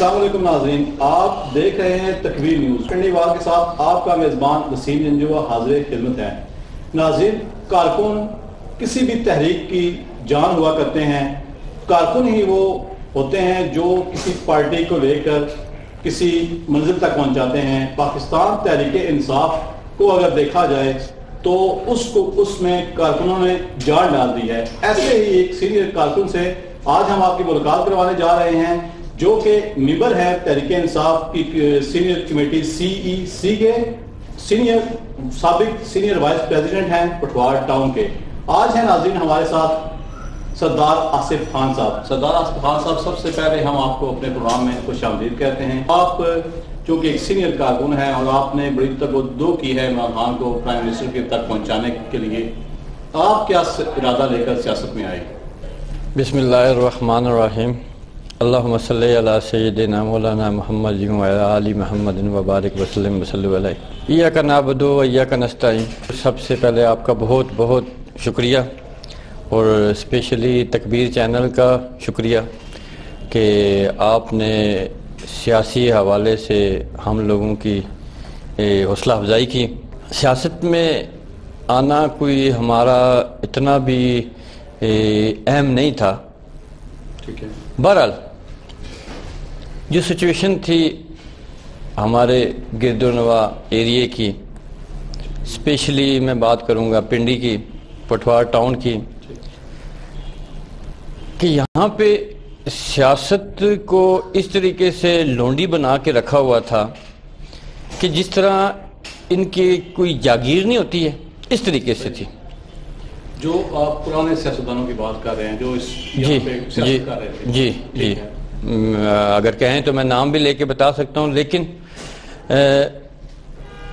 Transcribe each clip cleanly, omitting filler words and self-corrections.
السلام علیکم ناظرین، آپ دیکھ رہے ہیں تکویر نیوز۔ پنڈی وال کے ساتھ آپ کا میزبان وسیم جنجو حاضر خدمت ہے۔ ناظرین، کارکن کسی بھی تحریک کی جان ہوا کرتے ہیں۔ کارکن ہی وہ ہوتے ہیں جو کسی پارٹی کو لے کر کسی منزل تک پہنچاتے ہیں۔ پاکستان تحریک انصاف کو اگر دیکھا جائے تو اس میں کارکنوں نے جان ڈال دی ہے۔ ایسے ہی ایک سینئر کارکن سے آج ہم آپ کی ملاقات کروانے جا رہے ہیں، جو کہ ممبر ہے تحریک انصاف کی سینئر کمیٹی CEC کے، سابق سینئر وائس پریزیڈنٹ ہیں پٹوار ٹاؤن کے۔ آج ہیں ناظرین ہمارے ساتھ سردار آصف خان صاحب۔ سردار آصف خان صاحب، سب سے پہلے ہم آپ کو اپنے پروگرام میں خوش آمدید کہتے ہیں۔ آپ چونکہ ایک سینئر کارکن ہیں اور آپ نے بڑی تگودو کی ہے عمران خان کو پرائم منسٹر کے تک پہنچانے کے لیے، آپ کیا ارادہ لے کر سیاست میں آئے؟ بسم اللہ الرحمن الرحیم، اللہم صلی علی سیدنا مولانا محمد وعلی آل محمد وبارک وسلم وصلی علیہ۔ ایاک نعبد و ایاک نستعین۔ سب سے پہلے آپ کا بہت بہت شکریہ، اور اسپیشلی تکبیر چینل کا شکریہ کہ آپ نے سیاسی حوالے سے ہم لوگوں کی حوصلہ افزائی کی۔ سیاست میں آنا کوئی ہمارا اتنا بھی اہم نہیں تھا۔ بہرحال جو سچویشن تھی ہمارے گرد و نواح ایریے کی، اسپیشلی میں بات کروں گا پنڈی کی، پٹوار ٹاؤن کی، کہ یہاں پہ سیاست کو اس طریقے سے لونڈی بنا کے رکھا ہوا تھا کہ جس طرح ان کی کوئی جاگیر نہیں ہوتی ہے، اس طریقے سے تھی۔ جو آپ پرانے سیاستدانوں کی بات کر رہے ہیں جو اس یہاں پہ سیاست کر رہے تھے، جی اگر کہیں تو میں نام بھی لے کے بتا سکتا ہوں، لیکن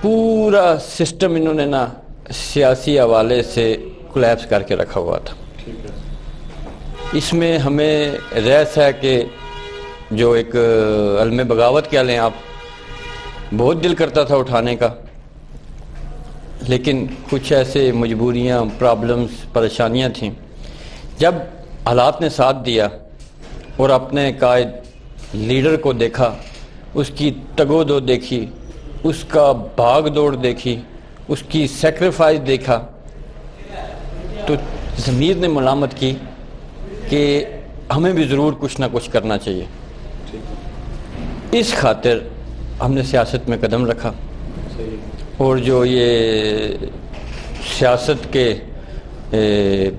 پورا سسٹم انہوں نے نا سیاسی حوالے سے کولیپس کر کے رکھا ہوا تھا۔ اس میں ہمیں رہس ہے کہ جو ایک علم بغاوت کہہ لیں آپ، بہت دل کرتا تھا اٹھانے کا، لیکن کچھ ایسے مجبوریاں، پرابلمز، پریشانیاں تھیں۔ جب حالات نے ساتھ دیا اور اپنے قائد لیڈر کو دیکھا، اس کی تگ و دو دیکھی، اس کا بھاگ دوڑ دیکھی، اس کی سیکریفائس دیکھا، تو ضمیر نے ملامت کی کہ ہمیں بھی ضرور کچھ نہ کچھ کرنا چاہیے۔ اس خاطر ہم نے سیاست میں قدم رکھا، اور جو یہ سیاست کے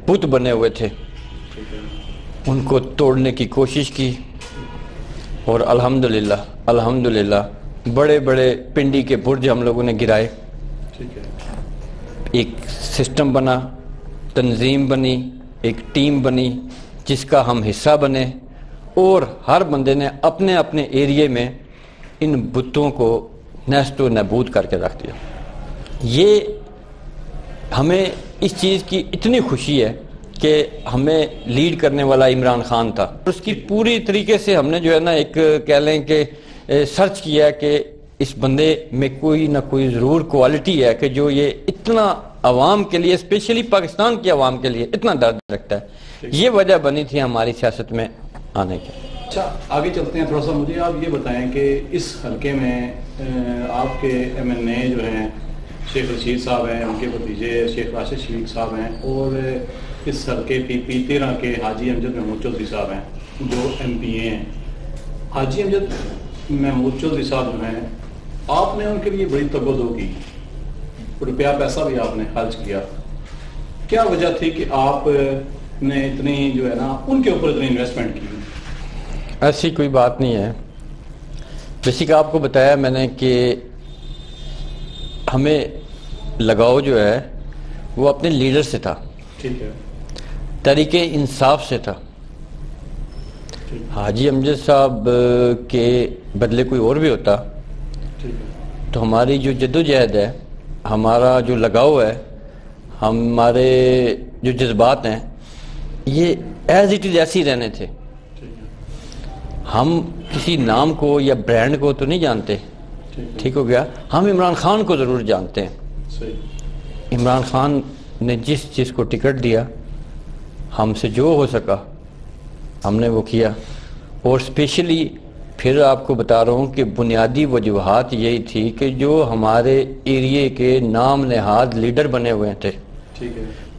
بت بنے ہوئے تھے ان کو توڑنے کی کوشش کی، اور الحمدللہ بڑے بڑے پنڈی کے برج ہم لوگوں نے گرائے۔ ایک سسٹم بنا، تنظیم بنی، ایک ٹیم بنی جس کا ہم حصہ بنے، اور ہر بندے نے اپنے اپنے ایریے میں ان بتوں کو نیست و نابود کر کے رکھ دیا۔ یہ ہمیں اس چیز کی اتنی خوشی ہے کہ ہمیں لیڈ کرنے والا عمران خان تھا، اس کی پوری طریقے سے ہم نے جو ہے نا ایک کہہ لیں کہ سرچ کیا کہ اس بندے میں کوئی نہ کوئی ضرور کوالٹی ہے کہ جو یہ اتنا عوام کے لیے، اسپیشلی پاکستان کی عوام کے لیے اتنا درد رکھتا ہے۔ یہ وجہ بنی تھی ہماری سیاست میں آنے کی۔ اچھا، آگے چلتے ہیں تھوڑا سا۔ مجھے آپ یہ بتائیں کہ اس حلقے میں آپ کے MNA جو ہیں شیخ رشید صاحب ہیں، ان کے بھتیجے شیخ راشد شفیق صاحب ہیں، اور اس حلقے PP 13 کے حاجی امجد محمود چودھری صاحب ہیں جو MPA ہیں۔ حاجی امجد محمود چودھری صاحب جو ہیں، آپ نے ان کے لیے بڑی تگ و دو کی، روپیہ پیسہ بھی آپ نے خرچ کیا۔ کیا وجہ تھی کہ آپ نے اتنی جو ہے نا ان کے اوپر اتنی انویسٹمنٹ کی؟ ایسی کوئی بات نہیں ہے۔ بیسک آپ کو بتایا میں نے کہ ہمیں لگاؤ جو ہے وہ اپنے لیڈر سے تھا، ٹھیک ہے، تحریک انصاف سے تھا۔ حاجی امجد صاحب کے بدلے کوئی اور بھی ہوتا تو ہماری جو جدوجہد ہے، ہمارا جو لگاؤ ہے، ہمارے جو جذبات ہیں، یہ ایز اٹ از ایسے ہی رہنے تھے۔ ہم کسی نام کو یا برانڈ کو تو نہیں جانتے، ٹھیک ہو گیا، ہم عمران خان کو ضرور جانتے ہیں۔ عمران خان نے جس چیز کو ٹکٹ دیا، ہم سے جو ہو سکا ہم نے وہ کیا، اور اسپیشلی پھر آپ کو بتا رہا ہوں کہ بنیادی وجوہات یہی تھی کہ جو ہمارے ایریے کے نام نہاد لیڈر بنے ہوئے تھے،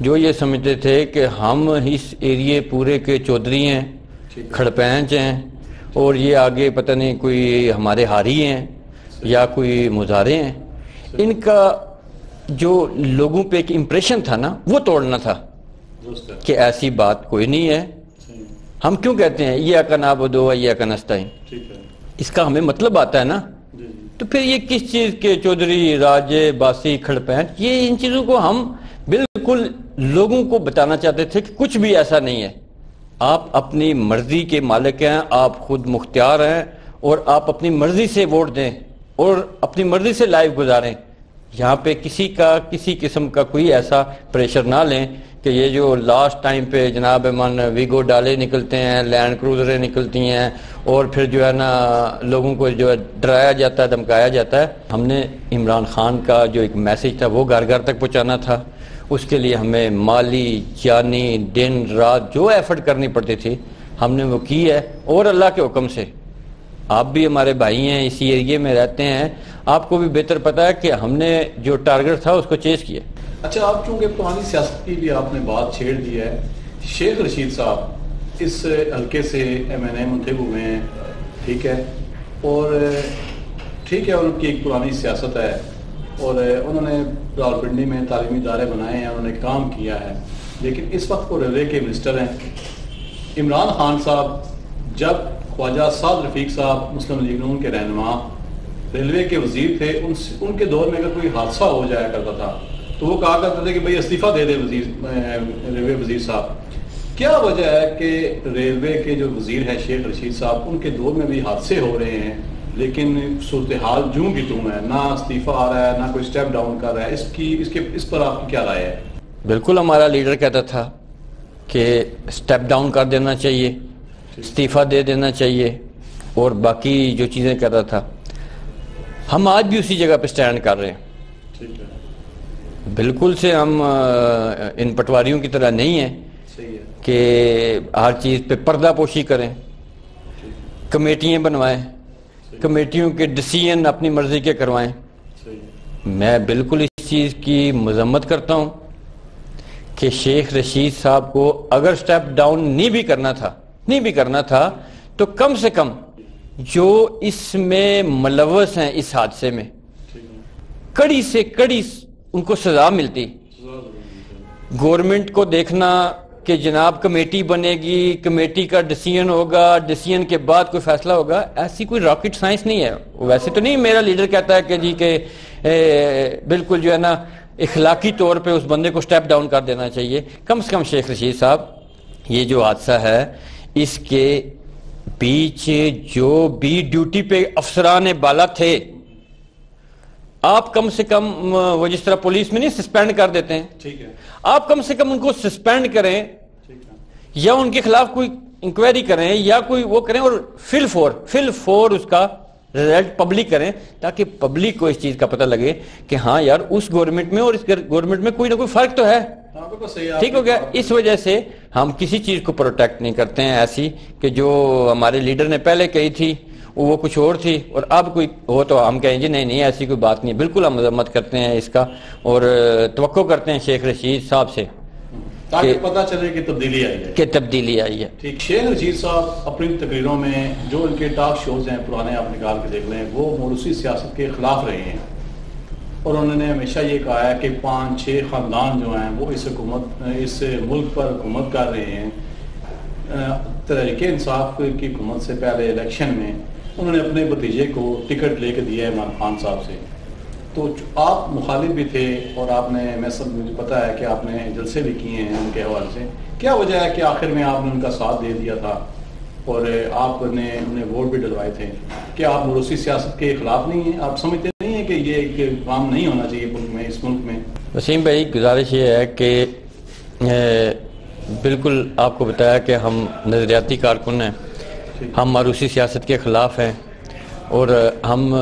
جو یہ سمجھتے تھے کہ ہم اس ایریے پورے کے چودھری ہیں، کھڑپینچ ہیں، اور یہ آگے پتہ نہیں کوئی ہمارے ہاری ہیں یا کوئی مظاہرے ہیں، ان کا جو لوگوں پہ ایک امپریشن تھا نا وہ توڑنا تھا کہ ایسی بات کوئی نہیں ہے۔ ہم کیوں کہتے ہیں ایاک نعبد و ایاک نستعین، اس کا ہمیں مطلب آتا ہے نا، تو پھر یہ کس چیز کے چودھری، راجے، باسی، کھڑپینچ، یہ ان چیزوں کو ہم بالکل لوگوں کو بتانا چاہتے تھے کہ کچھ بھی ایسا نہیں ہے، آپ اپنی مرضی کے مالک ہیں، آپ خود مختار ہیں، اور آپ اپنی مرضی سے ووٹ دیں اور اپنی مرضی سے لائف گزاریں، یہاں پہ کسی قسم کا کوئی ایسا پریشر نہ لیں کہ یہ جو لاسٹ ٹائم پہ جناب من ویگو ڈالے نکلتے ہیں، لینڈ کروزریں نکلتی ہیں، اور پھر جو ہے نا لوگوں کو جو ہے ڈرایا جاتا ہے، دھمکایا جاتا ہے۔ ہم نے عمران خان کا جو ایک میسج تھا وہ گھر گھر تک پہنچانا تھا، اس کے لیے ہمیں مالی، جانی، دن رات جو ایفرٹ کرنی پڑتی تھی ہم نے وہ کی ہے، اور اللہ کے حکم سے آپ بھی ہمارے بھائی ہیں، اسی ایریے میں رہتے ہیں، آپ کو بھی بہتر پتا ہے کہ ہم نے جو ٹارگٹ تھا اس کو چیز کیا۔ اچھا، آپ چونکہ پرانی سیاست کی بھی آپ نے بات چھیڑ دی ہے، شیخ رشید صاحب اس حلقے سے ایم این اے منتخب ہوئے ہیں، ٹھیک ہے، اور ٹھیک ہے ان کی ایک پرانی سیاست ہے، اور انہوں نے راولپنڈی میں تعلیمی ادارے بنائے ہیں، انہوں نے کام کیا ہے، لیکن اس وقت وہ ریلوے کے منسٹر ہیں۔ عمران خان صاحب جب خواجہ سعد رفیق صاحب مسلم لیگ نون کے رہنما ریلوے کے وزیر تھے، ان کے دور میں اگر کوئی حادثہ ہو جایا کرتا تھا تو وہ کہا کرتے تھے کہ بھئی استعفیٰ دے دے ریلوے وزیر صاحب۔ کیا وجہ ہے کہ ریلوے کے جو وزیر ہیں شیخ رشید صاحب، ان کے دور میں بھی حادثے ہو رہے ہیں لیکن صورتحال جوں کی توں ہے، نہ استعفیٰ آ رہا ہے نہ کوئی سٹیپ ڈاؤن کر رہا ہے، اس پر آپ کی کیا رائے ہے؟ بالکل ہمارا لیڈر کہتا تھا کہ سٹیپ ڈاؤن کر دینا چاہیے، استعفیٰ دے دینا چاہیے، اور باقی جو چیزیں کرتا تھا۔ ہم آج بھی اسی جگہ پہ سٹینڈ کر رہے ہیں، بالکل سے ہم ان پٹواریوں کی طرح نہیں ہیں کہ ہر چیز پہ پردہ پوشی کریں، کمیٹیاں بنوائیں، کمیٹیوں کے ڈیسیژن اپنی مرضی کے کروائیں۔ میں بالکل اس چیز کی مذمت کرتا ہوں کہ شیخ رشید صاحب کو اگر سٹیپ ڈاؤن نہیں بھی کرنا تھا تو کم سے کم جو اس میں ملوث ہیں اس حادثے میں کڑی سے کڑی ان کو سزا ملتی۔ گورنمنٹ کو دیکھنا کہ جناب کمیٹی بنے گی، کمیٹی کا ڈیسیژن ہوگا، ڈیسیژن کے بعد کوئی فیصلہ ہوگا، ایسی کوئی راکٹ سائنس نہیں ہے۔ ویسے تو نہیں میرا لیڈر کہتا ہے کہ جی کہ بالکل جو ہے نا اخلاقی طور پہ اس بندے کو سٹیپ ڈاؤن کر دینا چاہیے۔ کم سے کم شیخ رشید صاحب، یہ جو حادثہ ہے اس کے بیچ جو بھی ڈیوٹی پہ افسران بالا تھے، آپ کم سے کم وہ جس طرح پولیس میں نہیں سسپینڈ کر دیتے ہیں، آپ کم سے کم ان کو سسپینڈ کریں یا ان کے خلاف کوئی انکوائری کریں یا کوئی وہ کریں، اور فل فور اس کا رزلٹ پبلک کریں تاکہ پبلک کو اس چیز کا پتہ لگے کہ ہاں یار اس گورنمنٹ میں اور اس گورنمنٹ میں کوئی نہ کوئی فرق تو ہے۔ ٹھیک ہو گیا۔ اس وجہ سے ہم کسی چیز کو پروٹیکٹ نہیں کرتے ہیں ایسی کہ جو ہمارے لیڈر نے پہلے کہی تھی وہ کچھ اور تھی اور اب کوئی ہو تو ہم کہیں جی نہیں ایسی کوئی بات نہیں۔ بالکل ہم مذمت کرتے ہیں اس کا اور توقع کرتے ہیں شیخ رشید صاحب سے تاکہ پتہ چلے کہ تبدیلی آئی ہے۔ ٹھیک، شیخ رشید صاحب اپنی تقریروں میں جو ان کے ٹاک شوز ہیں پرانے آپ نکال کے دیکھ لیں، وہ موروثی سیاست کے خلاف رہے ہیں، اور انہوں نے ہمیشہ یہ کہا ہے کہ 5-6 خاندان جو ہیں وہ اس ملک پر حکومت کر رہے ہیں۔ تحریک انصاف کی حکومت سے پہلے الیکشن میں انہوں نے اپنے بھتیجے کو ٹکٹ لے کے دیا ہے عمران خان صاحب سے، تو آپ مخالف بھی تھے اور آپ نے مجھے پتا ہے کہ آپ نے جلسے بھی کیے ہیں ان کے حوالے سے۔ کیا وجہ ہے کہ آخر میں آپ نے ان کا ساتھ دے دیا تھا اور آپ نے انہیں ووٹ بھی ڈلوائے تھے؟ کیا آپ موروثی سیاست کے خلاف نہیں ہیں؟ آپ سمجھتے نہیں ہیں کہ یہ کام نہیں ہونا چاہیے ملک میں، اس ملک میں؟ وسیم بھائی، گزارش یہ ہے کہ بالکل آپ کو بتایا کہ ہم نظریاتی کارکن ہیں، ہم موروثی سیاست کے خلاف ہیں اور ہم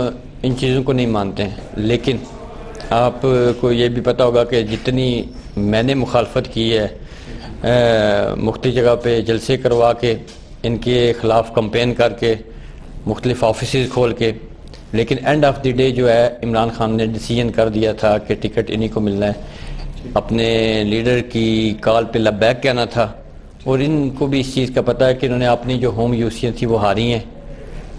ان چیزوں کو نہیں مانتے ہیں، لیکن آپ کو یہ بھی پتہ ہوگا کہ جتنی میں نے مخالفت کی ہے مختلف جگہ پہ جلسے کروا کے ان کے خلاف کمپین کر کے مختلف آفیسز کھول کے، لیکن اینڈ آف دی ڈے جو ہے عمران خان نے ڈیسیجن کر دیا تھا کہ ٹکٹ انہی کو ملنا ہے، اپنے لیڈر کی کال پہ لبیک کہنا تھا، اور ان کو بھی اس چیز کا پتہ ہے کہ انہوں نے اپنی جو ہوم یوسیاں تھی وہ ہاری ہیں۔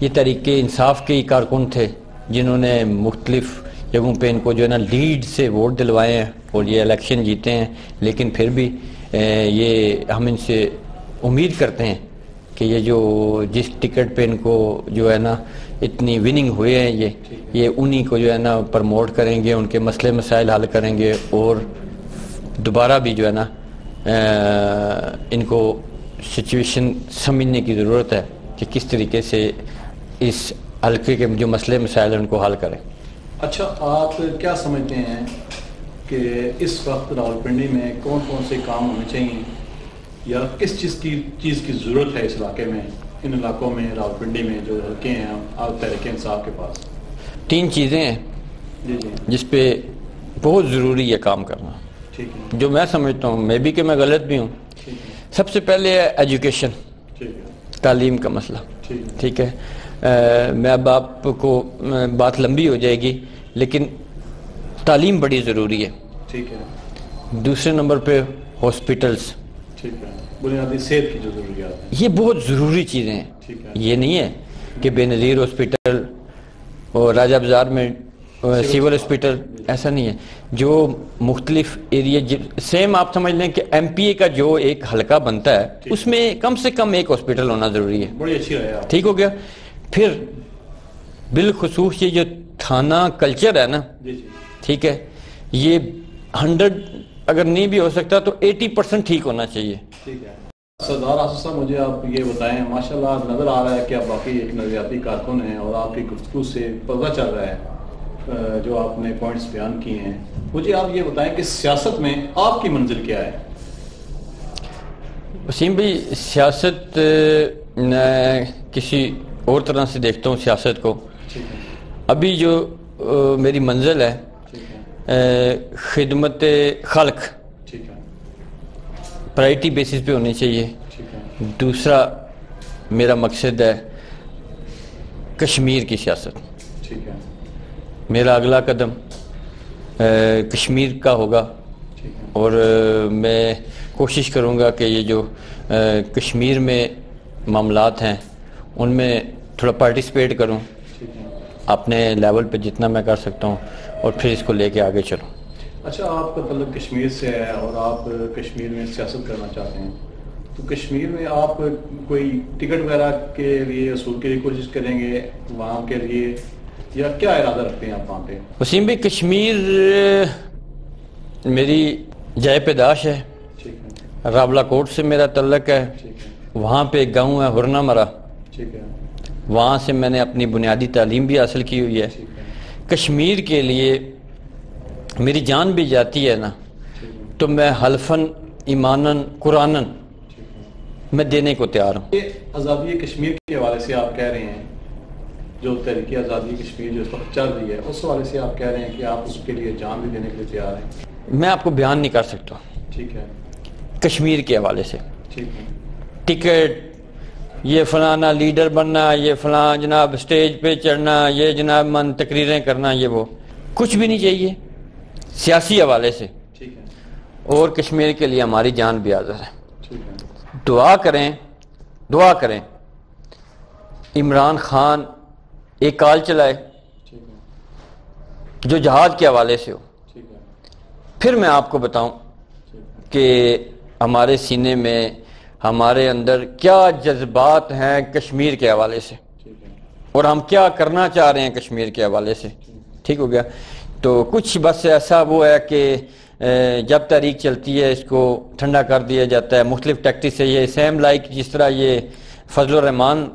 یہ تحریک انصاف کے ہی کارکن تھے جنہوں نے مختلف جگہوں پہ ان کو جو ہے نا لیڈ سے ووٹ دلوائے ہیں اور یہ الیکشن جیتے ہیں، لیکن پھر بھی یہ ہم ان سے امید کرتے ہیں کہ یہ جو جس ٹکٹ پہ ان کو جو ہے نا اتنی وننگ ہوئے ہیں یہ انہی کو جو ہے نا پرموٹ کریں گے، ان کے مسئلے مسائل حل کریں گے، اور دوبارہ بھی جو ہے نا ان کو سچویشن سمجھنے کی ضرورت ہے کہ کس طریقے سے اس حلقے کے جو مسئلے مسائل ہیں ان کو حل کریں۔ اچھا، آپ کیا سمجھتے ہیں کہ اس وقت راولپنڈی میں کون کون سے کام ہونے چاہیے، یا کس چیز کی ضرورت ہے اس علاقے میں، ان علاقوں میں راولپنڈی میں جو حلقے ہیں آپ تحریک انصاف کے پاس؟ 3 چیزیں ہیں جی جس پہ بہت ضروری ہے کام کرنا، ٹھیک ہے، جو میں سمجھتا ہوں، میں بھی کہ میں غلط بھی ہوں۔ سب سے پہلے ہے ایجوکیشن، تعلیم کا مسئلہ، ٹھیک ہے۔ میں اب آپ کو بات لمبی ہو جائے گی، لیکن تعلیم بڑی ضروری ہے، ٹھیک ہے۔ دوسرے نمبر پہ ہاسپٹلس، ٹھیک ہے، بنیادی صحت کی جو ضروریات ہیں، یہ بہت ضروری چیزیں ہیں۔ ٹھیک ہے، یہ نہیں ہے کہ بے نظیر ہاسپٹل اور راجہ بازار میں سیول ہاسپٹل، ایسا نہیں ہے۔ جو مختلف ایریا سیم آپ سمجھ لیں کہ ایم پی اے کا جو ایک حلقہ بنتا ہے اس میں کم سے کم ایک ہاسپٹل ہونا ضروری ہے۔ بڑی اچھی رہے آپ، ٹھیک ہو گیا۔ پھر بالخصوص یہ جو تھانہ کلچر ہے نا، ٹھیک ہے، یہ 100 اگر نہیں بھی ہو سکتا تو 80% ٹھیک ہونا چاہیے۔ ٹھیک ہے سردار آصف صاحب، مجھے آپ یہ بتائیں، ماشاءاللہ نظر آ رہا ہے کہ آپ باقی ایک نظریاتی کارکن ہیں، اور آپ کی گفتگو سے پتہ چل رہا ہے جو آپ نے پوائنٹس بیان کیے ہیں۔ مجھے آپ یہ بتائیں کہ سیاست میں آپ کی منزل کیا ہے؟ وسیم بھائی، سیاست میں کسی اور طرح سے دیکھتا ہوں سیاست کو۔ ابھی جو میری منزل ہے خدمت خلق، پرائرٹی بیسس پہ ہونی چاہیے۔ دوسرا میرا مقصد ہے کشمیر کی سیاست، میرا اگلا قدم کشمیر کا ہوگا، اور میں کوشش کروں گا کہ یہ جو کشمیر میں معاملات ہیں ان میں تھوڑا پارٹیسپیٹ کروں اپنے لیول پہ جتنا میں کر سکتا ہوں، اور پھر اس کو لے کے آگے چلوں۔ اچھا، آپ کا تعلق کشمیر سے ہے اور آپ کشمیر میں سیاست کرنا چاہتے ہیں، تو کشمیر میں آپ کوئی ٹکٹ وغیرہ کے لیے اصول کے لیے کوشش کریں گے وہاں کے لیے، یا کیا ارادہ رکھتے ہیں آپ وہاں پہ؟ وسیم بھائی، کشمیر میری جائے پیدائش ہے، راولا کوٹ سے میرا تعلق ہے، وہاں پہ ایک گاؤں ہے ہرنا مرا، وہاں سے میں نے اپنی بنیادی تعلیم بھی حاصل کی ہوئی ہے۔ کشمیر کے لیے میری جان بھی جاتی ہے نا، تو میں حلفاً ایماناً قرآناً میں دینے کو تیار ہوں۔ یہ آزادی کشمیر کے حوالے سے آپ کہہ رہے ہیں، جو تحریک آزادی کشمیر جو اس وقت چل رہی ہے، اس حوالے سے آپ کہہ رہے ہیں کہ آپ اس کے لیے جان بھی دینے کے لیے تیار ہیں۔ میں آپ کو بیان نہیں کر سکتا، ٹھیک ہے، کشمیر کے حوالے سے ٹھیک ہے، ٹکٹ، یہ فلانا لیڈر بننا، یہ فلاں جناب سٹیج پہ چڑھنا، یہ جناب من تقریریں کرنا، یہ وہ کچھ بھی نہیں چاہیے سیاسی حوالے سے، ٹھیک ہے، اور کشمیر کے لیے ہماری جان بھی حاضر ہے۔ ٹھیک ہے، دعا کریں عمران خان ایک کال چلائے ٹھیک ہے، جو جہاد کے حوالے سے ہو، ٹھیک ہے، پھر میں آپ کو بتاؤں کہ ہمارے سینے میں، ہمارے اندر کیا جذبات ہیں کشمیر کے حوالے سے، اور ہم کیا کرنا چاہ رہے ہیں کشمیر کے حوالے سے۔ ٹھیک ہو گیا۔ تو کچھ بس ایسا وہ ہے کہ جب تحریک چلتی ہے اس کو ٹھنڈا کر دیا جاتا ہے مختلف ٹیکٹک سے، یہ سیم لائک جس طرح یہ فضل الرحمان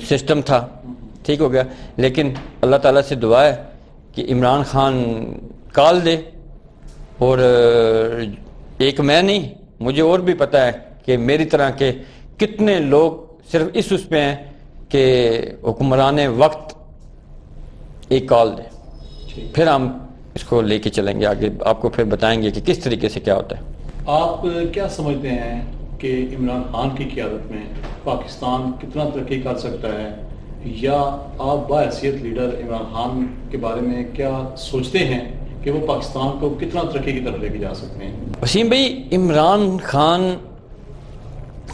سسٹم تھا، ٹھیک ہو گیا۔ لیکن اللہ تعالیٰ سے دعا ہے کہ عمران خان کال دے، اور ایک میں نہیں، مجھے اور بھی پتہ ہے کہ میری طرح کے کتنے لوگ صرف اس پہ ہیں کہ حکمران وقت ایک کال دے، پھر ہم اس کو لے کے چلیں گے آگے، آپ کو پھر بتائیں گے کہ کس طریقے سے کیا ہوتا ہے۔ آپ کیا سمجھتے ہیں کہ عمران خان کی قیادت میں پاکستان کتنا ترقی کر سکتا ہے، یا آپ بحیثیت لیڈر عمران خان کے بارے میں کیا سوچتے ہیں کہ وہ پاکستان کو کتنا ترقی کی طرف لے کے جا سکتے ہیں؟ وسیم بھائی، عمران خان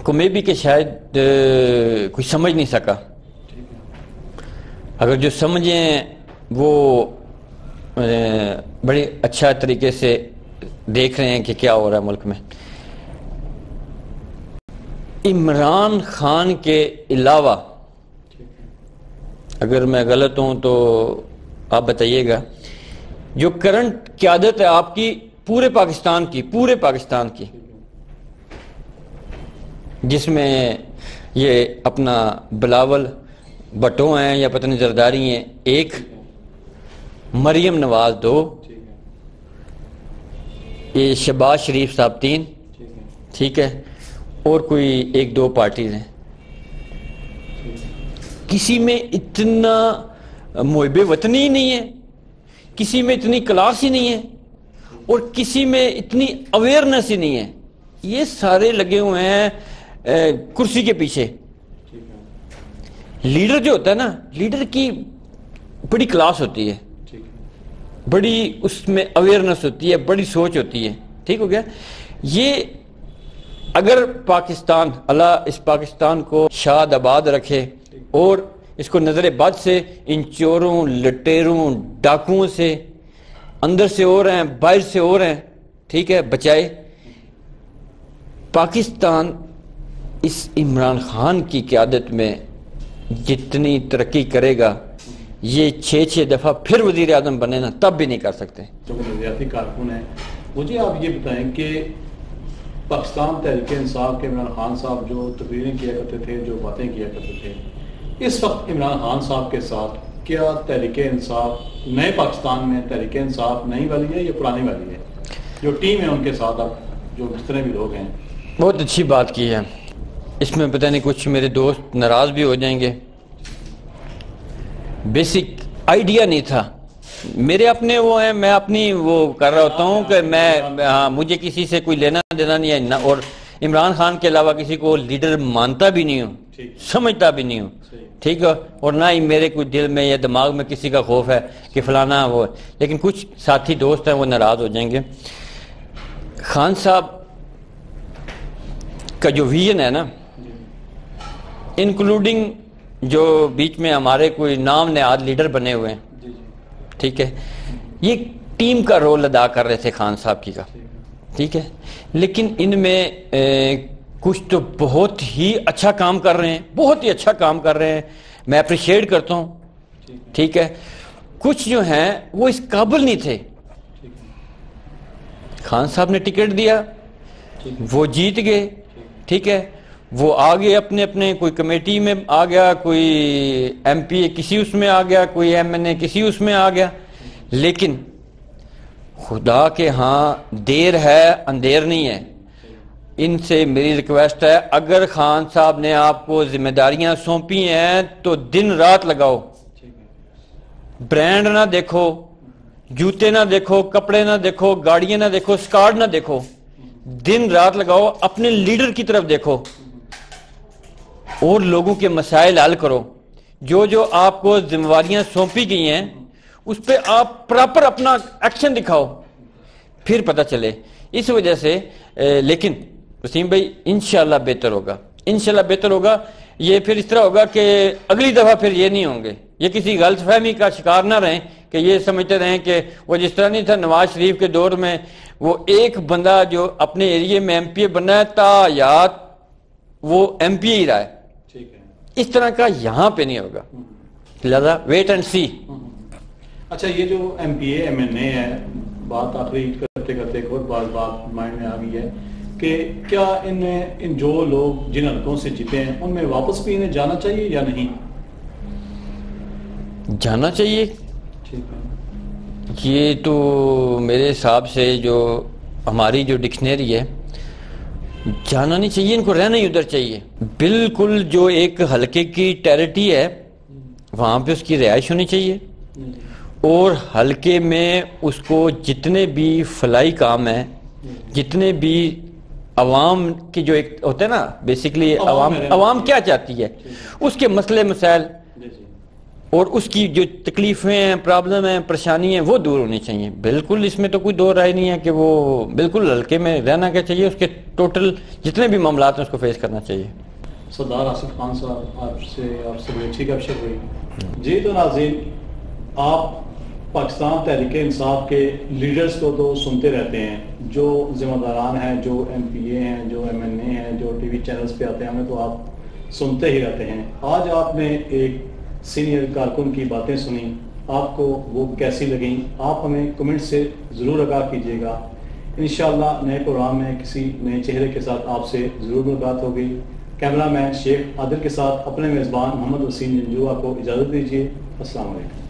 کو میں بھی کہ شاید کچھ سمجھ نہیں سکا، اگر جو سمجھیں وہ بڑے اچھا طریقے سے دیکھ رہے ہیں کہ کیا ہو رہا ہے ملک میں۔ عمران خان کے علاوہ، اگر میں غلط ہوں تو آپ بتائیے گا، جو کرنٹ قیادت ہے آپ کی پورے پاکستان کی، جس میں یہ اپنا بلاول بھٹو ہیں یا پتہ نہیں زرداری ہیں ایک، مریم نواز دو، یہ شہباز شریف صاحب تین، ٹھیک ہے، اور کوئی ایک دو پارٹیز ہیں، کسی میں اتنا محب وطنی ہی نہیں ہے، کسی میں اتنی کلاس ہی نہیں ہے، اور کسی میں اتنی اویئرنیس ہی نہیں ہے، یہ سارے لگے ہوئے ہیں کرسی کے پیچھے۔ لیڈر جو ہوتا ہے نا، لیڈر کی بڑی کلاس ہوتی ہے، بڑی اس میں اویئرنیس ہوتی ہے، بڑی سوچ ہوتی ہے، ٹھیک ہو گیا۔ یہ اگر پاکستان، اللہ اس پاکستان کو شاد آباد رکھے اور اس کو نظر بد سے، ان چوروں، لٹیروں، ڈاکوؤں سے، اندر سے ہو رہے ہیں باہر سے ہو رہے ہیں، ٹھیک ہے، بچائے پاکستان۔ اس عمران خان کی قیادت میں جتنی ترقی کرے گا، یہ 6 دفعہ پھر وزیر اعظم بنے نا، تب بھی نہیں کر سکتے۔ جو نظریاتی کارکن ہیں، مجھے آپ یہ بتائیں کہ پاکستان تحریک انصاف کے عمران خان صاحب جو تقریریں کیا کرتے تھے، جو باتیں کیا کرتے تھے، اس وقت عمران خان صاحب کے ساتھ کیا تحریک انصاف نئے پاکستان میں تحریک انصاف نئی والی ہے یا پرانی والی ہے؟ جو ٹیم ہے ان کے ساتھ اب جو جتنے بھی لوگ ہیں۔ بہت اچھی بات کی ہے، اس میں پتہ نہیں کچھ میرے دوست ناراض بھی ہو جائیں گے، بیسک آئیڈیا نہیں تھا میرے اپنے، وہ ہیں، میں اپنی وہ کر رہا ہوتا ہوں کہ میں مجھے کسی سے کوئی لینا دینا نہیں ہے، اور عمران خان کے علاوہ کسی کو لیڈر مانتا بھی نہیں ہوں، سمجھتا بھی نہیں ہوں، ٹھیک ہے، اور نہ ہی میرے کوئی دل میں یا دماغ میں کسی کا خوف ہے کہ فلانا وہ ہے، لیکن کچھ ساتھی دوست ہیں وہ ناراض ہو جائیں گے۔ خان صاحب کا جو ویژن ہے نا، انکلوڈنگ جو بیچ میں ہمارے کوئی نام نہاد لیڈر بنے ہوئے ہیں، ٹھیک ہے، یہ ٹیم کا رول ادا کر رہے تھے خان صاحب کی کا، ٹھیک ہے، لیکن ان میں کچھ تو بہت ہی اچھا کام کر رہے ہیں، بہت ہی اچھا کام کر رہے ہیں، میں اپریشیٹ کرتا ہوں، ٹھیک ہے، کچھ جو ہیں وہ اس قابل نہیں تھے۔ خان صاحب نے ٹکٹ دیا، وہ جیت گئے، ٹھیک ہے، وہ آگے اپنے اپنے کوئی کمیٹی میں آ گیا، کوئی ایم پی اے کسی اس میں آ گیا، کوئی ایم این اے کسی اس میں آ گیا، لیکن خدا کے ہاں دیر ہے اندھیر نہیں ہے۔ ان سے میری ریکویسٹ ہے، اگر خان صاحب نے آپ کو ذمہ داریاں سونپی ہیں تو دن رات لگاؤ، برانڈ نہ دیکھو، جوتے نہ دیکھو، کپڑے نہ دیکھو، گاڑیاں نہ دیکھو، سکارڈ نہ دیکھو، دن رات لگاؤ، اپنے لیڈر کی طرف دیکھو اور لوگوں کے مسائل حل کرو۔ جو جو آپ کو ذمہ داریاں سونپی گئی ہیں اس پہ آپ پراپر اپنا ایکشن دکھاؤ، پھر پتہ چلے۔ اس وجہ سے لیکن وسیم بھائی انشاءاللہ بہتر ہوگا، انشاءاللہ بہتر ہوگا۔ یہ پھر اس طرح ہوگا کہ اگلی دفعہ پھر یہ نہیں ہوں گے، یہ کسی غلط فہمی کا شکار نہ رہیں کہ یہ سمجھتے رہیں کہ وہ جس طرح نہیں تھا نواز شریف کے دور میں، وہ ایک بندہ جو اپنے ایریے میں ایم پی اے بننا ہے تا یاد وہ ایم پی اے ہی رہا ہے، اس طرح کا یہاں پہ نہیں ہوگا، لہذا ویٹ اینڈ سی۔ اچھا، یہ جو M P A M N A ہے، بات آخری کرتے کرتے ایک اور بات مائنڈ میں آ گئی ہے کہ کیا ان جو لوگ جن حلقوں سے جیتے ہیں ان میں واپس بھی انہیں جانا چاہیے یا نہیں؟ جانا چاہیے، یہ تو میرے حساب سے جو ہماری جو ڈکشنری ہے، جانا نہیں چاہیے، ان کو رہنا ہی ادھر چاہیے۔ بالکل جو ایک حلقے کی ٹیریٹری ہے وہاں پہ اس کی رہائش ہونی چاہیے، اور حلقے میں اس کو جتنے بھی فلاحی کام ہیں، جتنے بھی عوام کی جو ایک ہوتا ہے نا بیسیکلی عوام کیا چاہتی ہے، اس کے مسئلے مسائل اور اس کی جو تکلیفیں ہیں، پرابلم ہیں، پریشانی ہیں، وہ دور ہونی چاہیے. بالکل اس میں تو کوئی دو رائے نہیں ہے کہ وہ بالکل ہلکے میں رہنا کیا چاہیے، اس کے ٹوٹل جتنے بھی معاملات ہیں اس کو فیس کرنا چاہیے. سردار آصف خان صاحب آپ سے بڑی اچھی گپ شپ ہوئی. جی تو ناظرین، آپ پاکستان تحریک انصاف کے لیڈرز کو تو سنتے رہتے ہیں، جو ذمہ داران ہیں، جو ایم پی اے ہیں، جو ایم این اے ہیں، جو ٹی وی چینلز پہ آتے ہیں، ہمیں تو آپ سنتے ہی رہتے ہیں. آج آپ نے ایک سینئر کارکن کی باتیں سنی، آپ کو وہ کیسی لگیں؟ آپ ہمیں کمنٹ سے ضرور آگاہ کیجیے گا. انشاءاللہ نئے پروگرام میں کسی نئے چہرے کے ساتھ آپ سے ضرور ملاقات ہوگی. کیمرہ مین شیخ عادل کے ساتھ اپنے میزبان محمد وسیم جنجوعہ کو اجازت دیجیے. السلام علیکم.